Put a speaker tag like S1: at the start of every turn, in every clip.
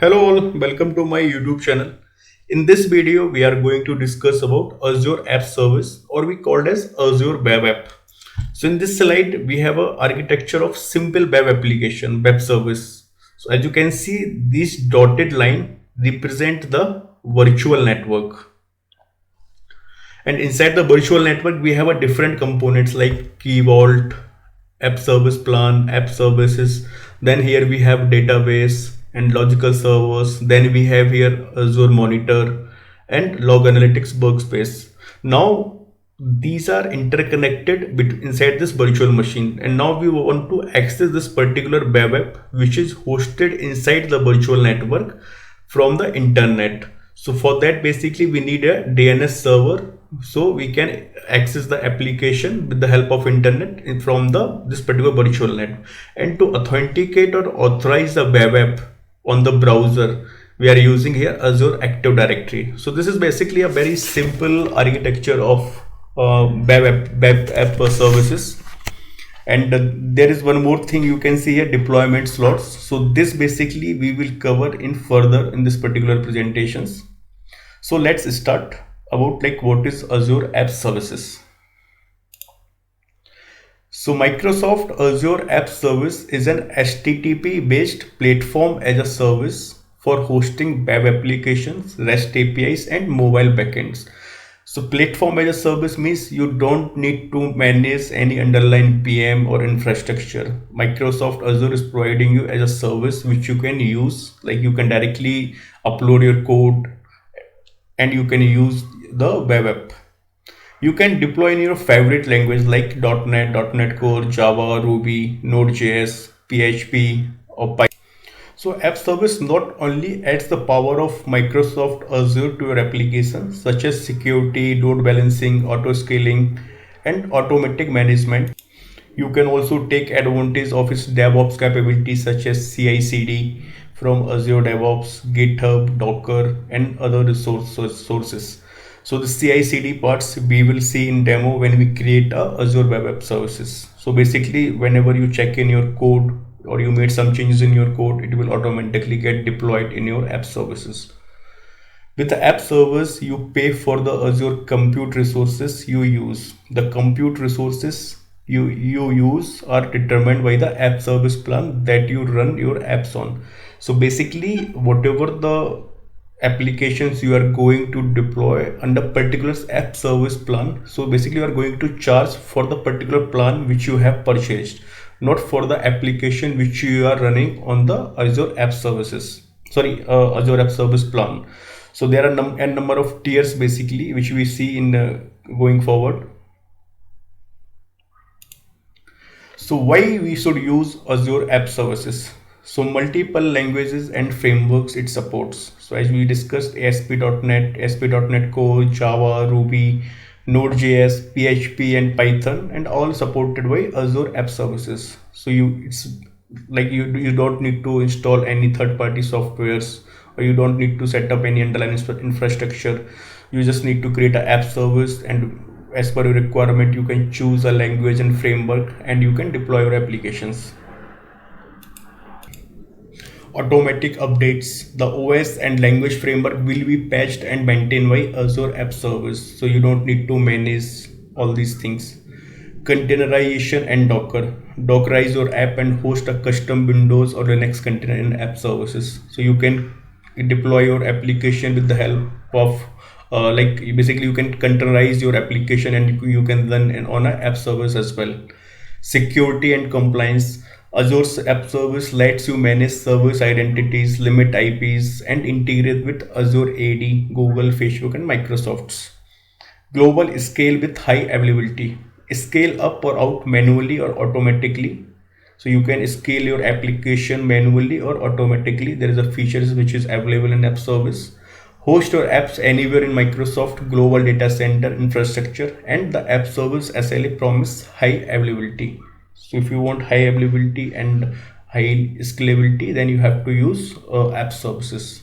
S1: Hello all, welcome to my YouTube channel. In this video, we are going to discuss about Azure App Service, or we called as Azure Web App. So in this slide, we have a architecture of simple web application, web service. So as you can see, this dotted line represent the virtual network. And inside the virtual network, we have a different components like Key Vault, App Service Plan, App Services. Then here we have database and logical servers. Then we have here Azure Monitor and Log Analytics Workspace. Now these are interconnected inside this virtual machine, and now we want to access this particular web app which is hosted inside the virtual network from the internet. So for that, basically we need a DNS server so we can access the application with the help of internet from this particular virtual net. And to authenticate or authorize the web app on the browser, we are using here Azure Active Directory. So this is basically a very simple architecture of web app services. And there is one more thing you can see here, deployment slots. So this basically we will cover in further in this particular presentations. So let's start about like what is Azure App Services. So Microsoft Azure App Service is an HTTP based platform as a service for hosting web applications, REST APIs and mobile backends. So platform as a service means you don't need to manage any underlying PM or infrastructure. Microsoft Azure is providing you as a service which you can use, like you can directly upload your code and you can use the web app. You can deploy in your favorite language like .NET, .NET Core, Java, Ruby, Node.js, PHP or Python. So App Service not only adds the power of Microsoft Azure to your applications such as security, load balancing, auto scaling and automatic management. You can also take advantage of its DevOps capabilities such as CI/CD from Azure DevOps, GitHub, Docker and other sources. So the CI/CD parts we will see in demo when we create a Azure Web App Services. So basically whenever you check in your code or you made some changes in your code, it will automatically get deployed in your app services. With the app service, you pay for the Azure compute resources you use. The compute resources you use are determined by the app service plan that you run your apps on. So basically, whatever the applications you are going to deploy under particular app service plan, so basically you are going to charge for the particular plan which you have purchased, not for the application which you are running on the Azure app services, Azure app service plan. So there are n number of tiers basically which we see in going forward. So why we should use Azure App Services? So multiple languages and frameworks it supports. So as we discussed, ASP.NET, ASP.NET Core, Java, Ruby, Node.js, PHP and Python, and all supported by Azure App Services. So it's like you don't need to install any third-party softwares, or you don't need to set up any underlying infrastructure. You just need to create an app service, and as per your requirement you can choose a language and framework and you can deploy your applications. Automatic updates, the OS and language framework will be patched and maintained by Azure App Service, so you don't need to manage all these things. Containerization and dockerize your app and host a custom Windows or Linux container in app services, so you can deploy your application with the help of like basically you can containerize your application and you can run on an app service as well. Security and compliance, Azure's app service lets you manage service identities, limit IPs and integrate with Azure AD, Google, Facebook and Microsoft's. Global scale with high availability, scale up or out manually or automatically. So you can scale your application manually or automatically. There is a feature which is available in app service. Host your apps anywhere in Microsoft global data center infrastructure, and the app service SLA promise high availability. So if you want high availability and high scalability, then you have to use app services.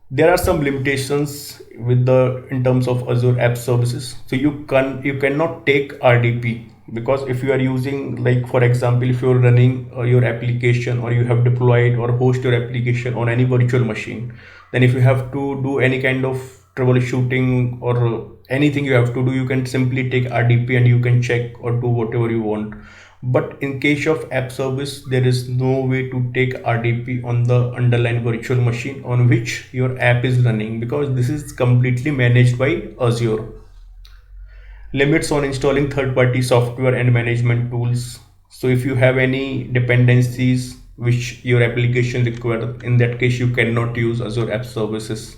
S1: There are some limitations with the in terms of Azure app services. So you cannot take RDP. because if you are using, like for example, if you're running your application, or you have deployed or host your application on any virtual machine, then if you have to do any kind of troubleshooting or anything you have to do, you can simply take RDP and you can check or do whatever you want. But in case of app service, there is no way to take RDP on the underlying virtual machine on which your app is running, because this is completely managed by Azure. Limits on installing third-party software and management tools. So if you have any dependencies which your application require, in that case you cannot use Azure App Services.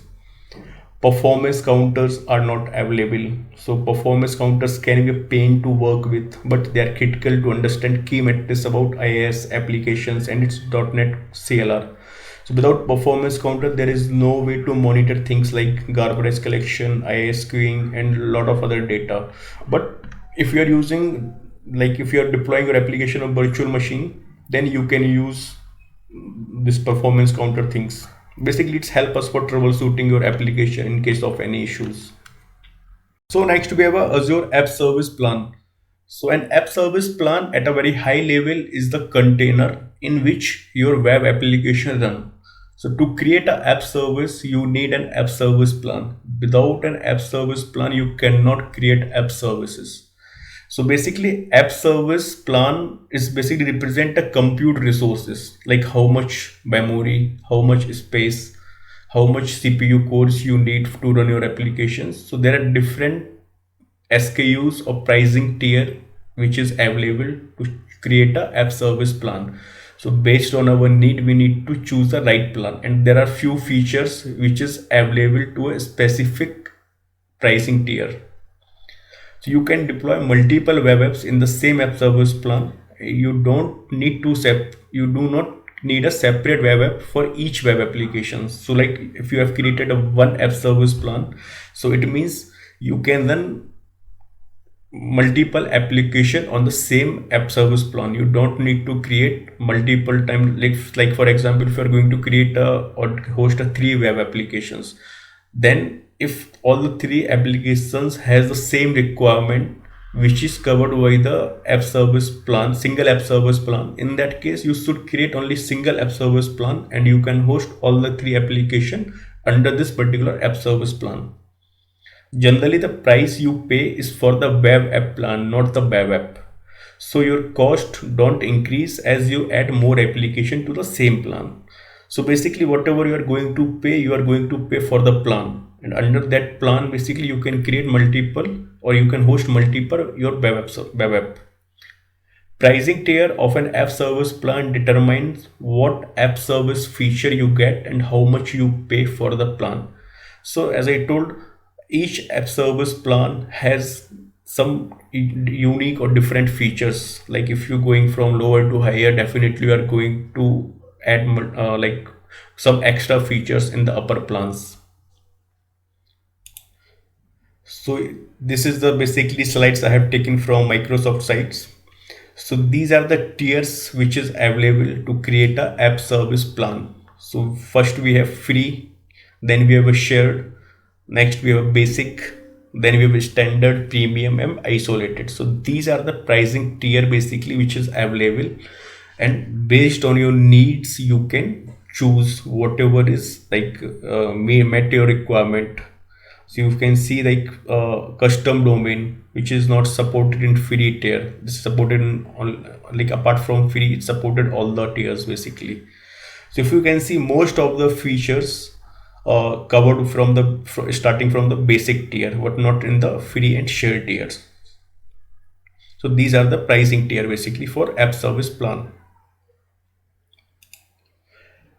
S1: Performance counters are not available. So performance counters can be a pain to work with, but they are critical to understand key metrics about IaaS applications and its .NET CLR. So without performance counter, there is no way to monitor things like garbage collection, IaaS queuing, and a lot of other data. But if you are using, like if you are deploying your application on virtual machine, then you can use this performance counter things. Basically, it's help us for troubleshooting your application in case of any issues. So next we have a Azure App Service Plan. So an app service plan at a very high level is the container in which your web application run. So to create an app service, you need an app service plan. Without an app service plan, you cannot create app services. So basically, app service plan is basically represent a compute resources, like how much memory, how much space, how much CPU cores you need to run your applications. So there are different SKUs or pricing tier which is available to create a app service plan. So based on our need, we need to choose the right plan, and there are few features which is available to a specific pricing tier. So you can deploy multiple web apps in the same app service plan. You do not need a separate web app for each web application. So like if you have created a one app service plan, so it means you can then multiple application on the same app service plan. You don't need to create multiple time, like for example, if you're going to create a or host a three web applications, then if all the three applications has the same requirement which is covered by the app service plan, single app service plan, in that case you should create only single app service plan and you can host all the three application under this particular app service plan. Generally, the price you pay is for the web app plan, not the web app. So your cost don't increase as you add more application to the same plan. So basically, whatever you are going to pay, you are going to pay for the plan. And under that plan, basically you can create multiple or you can host multiple your web app. Pricing tier of an app service plan determines what app service feature you get and how much you pay for the plan. So as I told, each app service plan has some unique or different features. Like if you're going from lower to higher, definitely you are going to add like some extra features in the upper plans. So this is the basically slides I have taken from Microsoft sites. So these are the tiers which is available to create a app service plan. So first we have free, then we have a shared, next we have a basic, then we have a standard, premium, and isolated. So these are the pricing tier basically which is available, and based on your needs you can choose whatever is like met your requirement. So you can see like custom domain which is not supported in free tier. This is supported in all, like apart from free, it's supported all the tiers basically. So if you can see, most of the features covered from the starting from the basic tier, but not in the free and shared tiers. So these are the pricing tier basically for app service plan.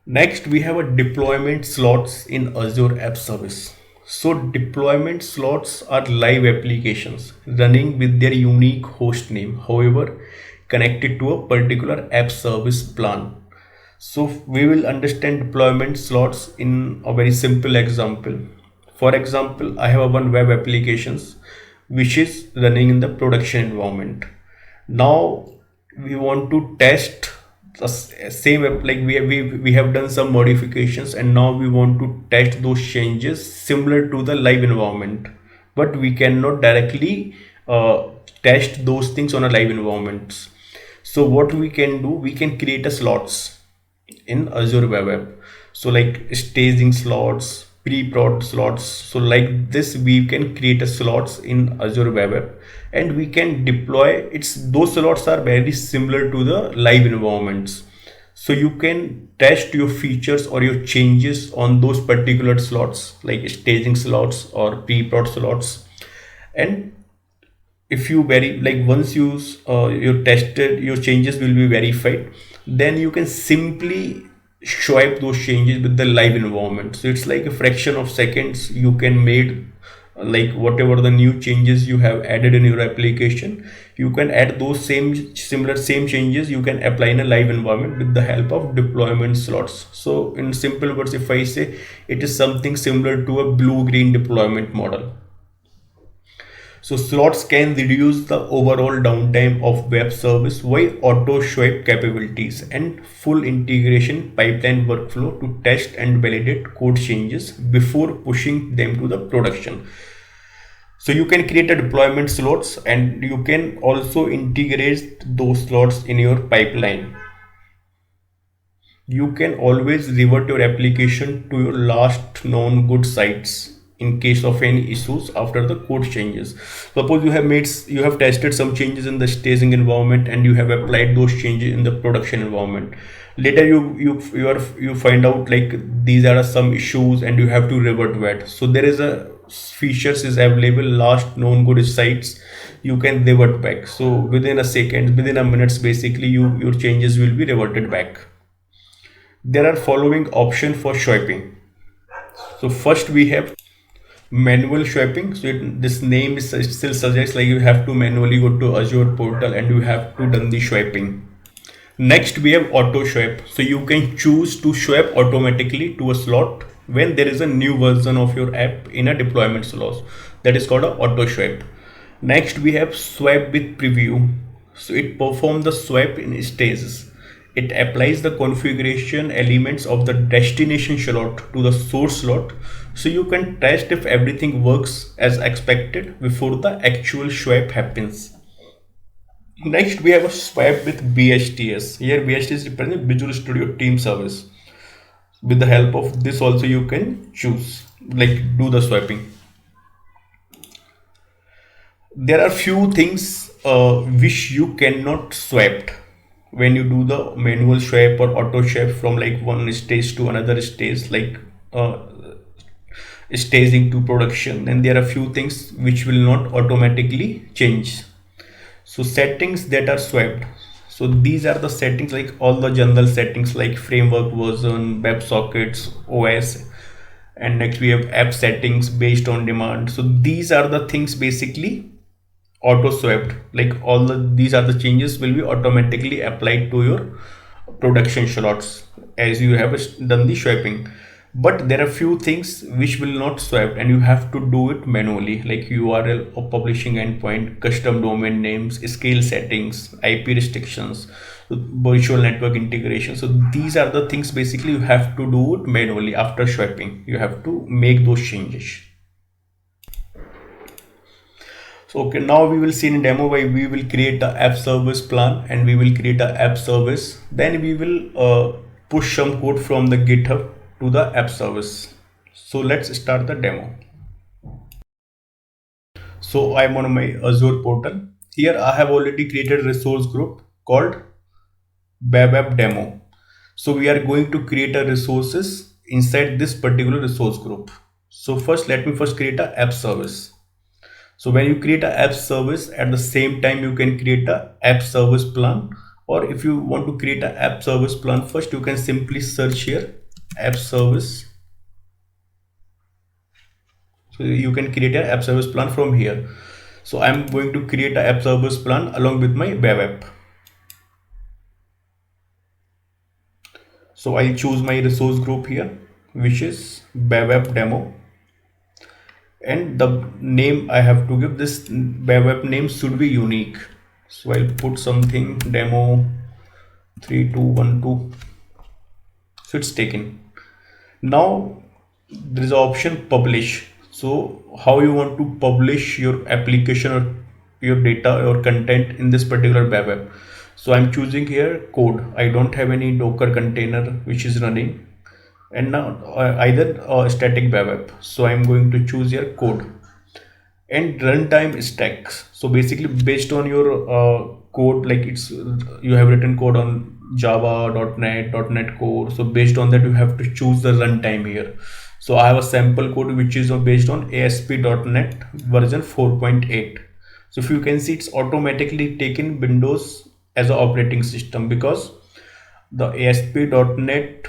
S1: Next, we have a deployment slots in Azure App Service. So deployment slots are live applications running with their unique host name, however, connected to a particular app service plan. So we will understand deployment slots in a very simple example. For example, I have one web applications which is running in the production environment. Now we want to test the same app, like we have done some modifications and now we want to test those changes similar to the live environment, but we cannot directly test those things on a live environments. So what we can do, we can create a slots in Azure Web App. So like staging slots, pre-prod slots. So like this, we can create a slots in Azure Web App, and we can deploy. It's those slots are very similar to the live environments. So you can test your features or your changes on those particular slots, like staging slots or pre-prod slots. And if you very like once you tested, your changes will be verified, then you can simply swipe those changes with the live environment. So it's like a fraction of seconds you can make, like whatever the new changes you have added in your application, you can add those same changes, you can apply in a live environment with the help of deployment slots. So in simple words, if I say, it is something similar to a blue green deployment model. So slots can reduce the overall downtime of web service via auto swipe capabilities and full integration pipeline workflow to test and validate code changes before pushing them to the production. So you can create a deployment slots, and you can also integrate those slots in your pipeline. You can always revert your application to your last known good sites in case of any issues after the code changes. Suppose you have tested some changes in the staging environment and you have applied those changes in the production environment. Later you find out like these are some issues and you have to revert that. So there is a features is available, last known good sites, you can revert back. So within a second, within a minutes, basically your changes will be reverted back. There are following option for swiping. So first we have manual swiping. So this name is still suggests like you have to manually go to Azure portal and you have to done the swiping. Next we have auto swipe. So you can choose to swipe automatically to a slot when there is a new version of your app in a deployment slot. That is called a auto swipe. Next we have swipe with preview. So it performs the swipe in stages. It applies the configuration elements of the destination slot to the source slot, so you can test if everything works as expected before the actual swipe happens. Next, we have a swipe with BSTS. Here, BSTS represents Visual Studio Team Service. With the help of this, also you can choose, like do the swiping. There are few things which you cannot swipe when you do the manual swipe or auto swipe from like one stage to another stage, like uh, staging to production. Then there are few things which will not automatically change. So settings that are swiped, so these are the settings, like all the general settings like framework version, web sockets, OS. And next we have app settings based on demand. So these are the things basically auto swept, like all these are the changes will be automatically applied to your production slots as you have done the swiping. But there are few things which will not swipe and you have to do it manually, like URL or publishing endpoint, custom domain names, scale settings, IP restrictions, virtual network integration. So these are the things basically you have to do it manually. After swiping you have to make those changes. So okay, now we will see in demo why we will create a app service plan and we will create a app service. Then we will push some code from the GitHub to the app service. So let's start the demo. So I'm on my Azure portal. Here I have already created a resource group called web app demo. So we are going to create a resources inside this particular resource group. So first let me create a app service. So when you create an app service, at the same time you can create a app service plan, or if you want to create an app service plan first, you can simply search here app service. So you can create an app service plan from here. So I'm going to create an app service plan along with my web app. So I'll choose my resource group here, which is web app demo. And the name I have to give, this web app name should be unique. So I'll put something demo 3212. So it's taken. Now there is an option publish. So how you want to publish your application or your data or content in this particular web app. So I'm choosing here code. I don't have any Docker container which is running, and now either static web app. So I'm going to choose here code and runtime stacks. So basically based on your code, like it's you have written code on Java, .NET Core. So based on that you have to choose the runtime here. So I have a sample code which is based on ASP.NET version 4.8. So if you can see, it's automatically taken Windows as an operating system, because the ASP.NET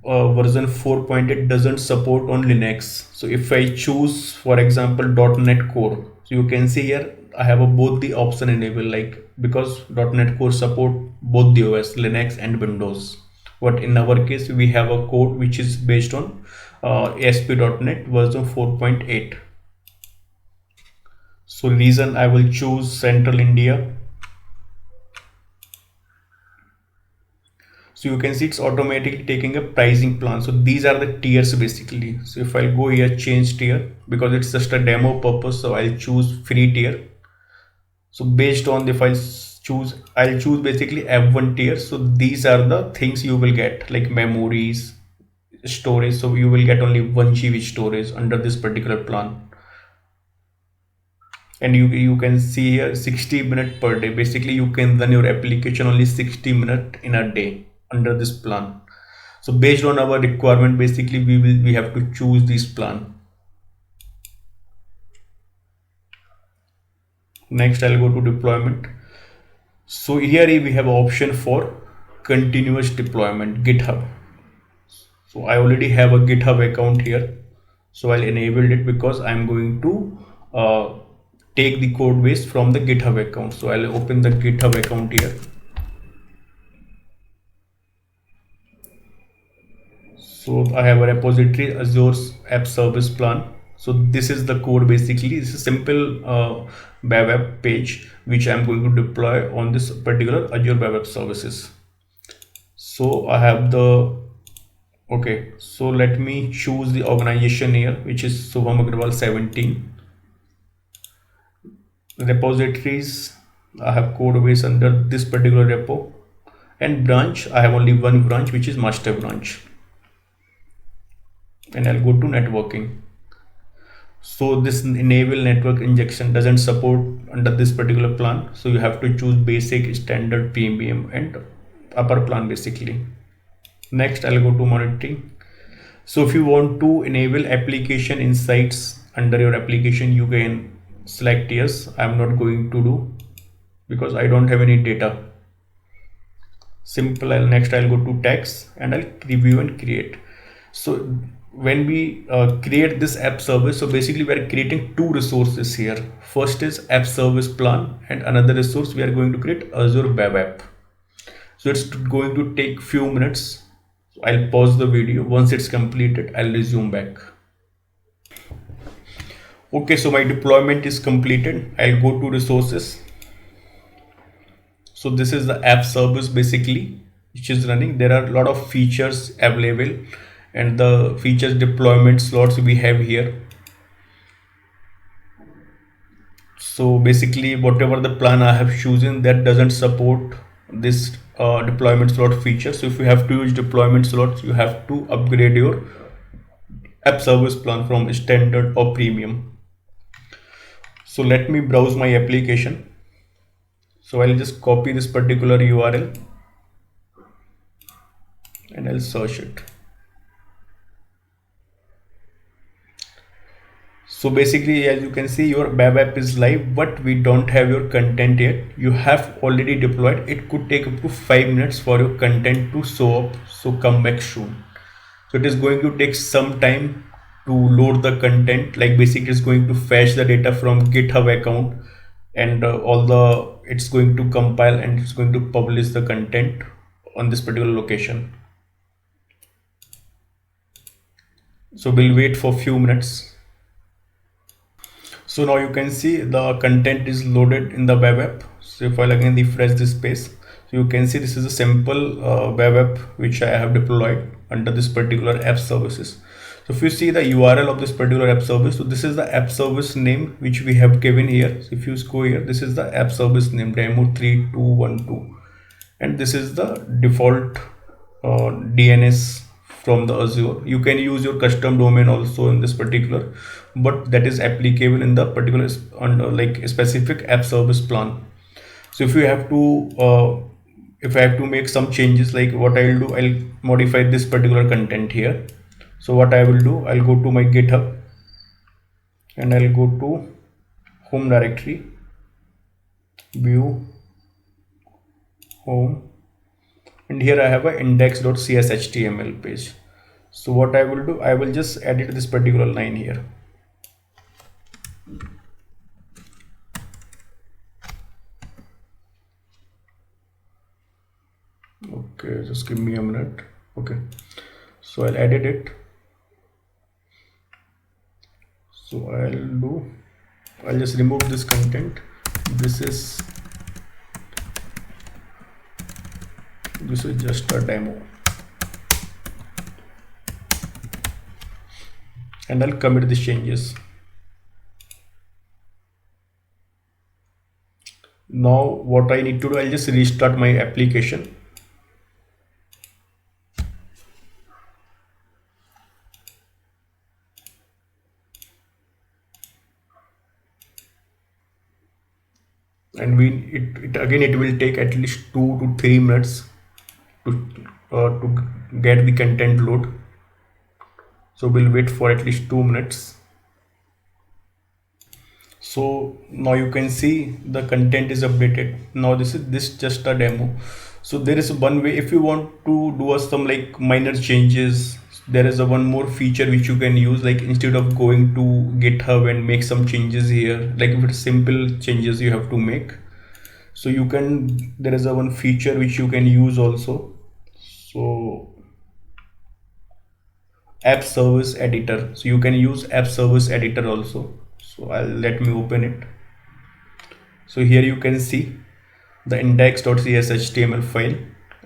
S1: version 4.8 doesn't support on Linux. So if I choose, for example, .NET Core, so you can see here I have a both the option enabled, like because .NET Core support both the OS, Linux and Windows. But in our case, we have a code which is based on ASP.NET version 4.8. So reason I will choose Central India. So you can see it's automatically taking a pricing plan. So these are the tiers basically. So if I go here change tier, because it's just a demo purpose, so I'll choose free tier. So based on if I'll choose basically F1 tier. So these are the things you will get, like memories, storage. So you will get only 1 GB storage under this particular plan. And you can see here 60 minutes per day. Basically you can run your application only 60 minutes in a day under this plan. So based on our requirement, basically we have to choose this plan. Next I'll go to deployment. So here we have option for continuous deployment, GitHub. So I already have a GitHub account here, so I'll enable it because I'm going to take the code base from the GitHub account. So I'll open the GitHub account here. So I have a repository, Azure App Service Plan. So this is the code basically. This is a simple web app page which I'm going to deploy on this particular Azure Web App Services. So I have the okay. So let me choose the organization here, which is Subham Agrawal 17. Repositories, I have code base under this particular repo, and branch, I have only one branch, which is master branch. And I'll go to networking. So this enable network injection doesn't support under this particular plan. So you have to choose basic, standard, premium and upper plan basically. Next I'll go to monitoring. So if you want to enable application insights under your application, you can select yes. I'm not going to do because I don't have any data. Simple. Next I'll go to tags and I'll review and create. So when we create this app service, so basically we are creating two resources here. First is app service plan, and another resource we are going to create Azure web app. So it's going to take few minutes. So I'll pause the video. Once it's completed, I'll resume back. Okay, so my deployment is completed. I'll go to resources. So this is the app service basically which is running. There are a lot of features available, and the features deployment slots we have here. So basically whatever the plan I have chosen, that doesn't support this deployment slot feature. So if you have to use deployment slots, you have to upgrade your app service plan from standard or premium. So let me browse my application. So I'll just copy this particular URL and I'll search it. So basically, as you can see, your web app is live, but we don't have your content yet. You have already deployed. It could take up to 5 minutes for your content to show up. So come back soon. So it is going to take some time to load the content. Like basically it's going to fetch the data from GitHub account, and it's going to compile and it's going to publish the content on this particular location. So we'll wait for a few minutes. So now you can see the content is loaded in the web app. So if I again refresh this page, so you can see this is a simple web app which I have deployed under this particular app services. So if you see the URL of this particular app service, so this is the app service name which we have given here. So if you go here, this is the app service name demo3212, and this is the default DNS from the Azure. You can use your custom domain also in this particular, but that is applicable in the particular under like specific app service plan. So if you have to if I have to make some changes, like what I'll do, I'll modify this particular content here. So what I will do, I'll go to my GitHub and I'll go to home directory, view, home, and here I have a index.cshtml page. So what I will do, I will just edit this particular line here. Okay, just give me a minute. Okay, so I'll edit it. So I'll just remove this content. This is just a demo, and I'll commit these changes. Now what I need to do, I'll just restart my application. And it will take at least 2 to 3 minutes to get the content load. So we'll wait for at least 2 minutes. So now you can see the content is updated. Now this is just a demo. So there is one way, if you want to do some like minor changes, there is a one more feature which you can use, like instead of going to GitHub and make some changes here, like if it's simple changes you have to make, so you can, there is a one feature which you can use also. So app service editor, so you can use app service editor also. So let me open it. So here you can see the index.cshtml file,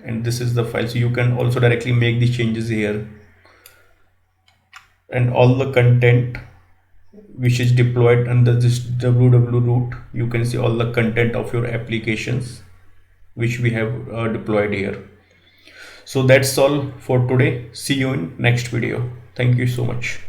S1: and this is the file. So you can also directly make the changes here, and all the content which is deployed under this www root, you can see all the content of your applications which we have deployed here. So that's all for today. See you in next video. Thank you so much.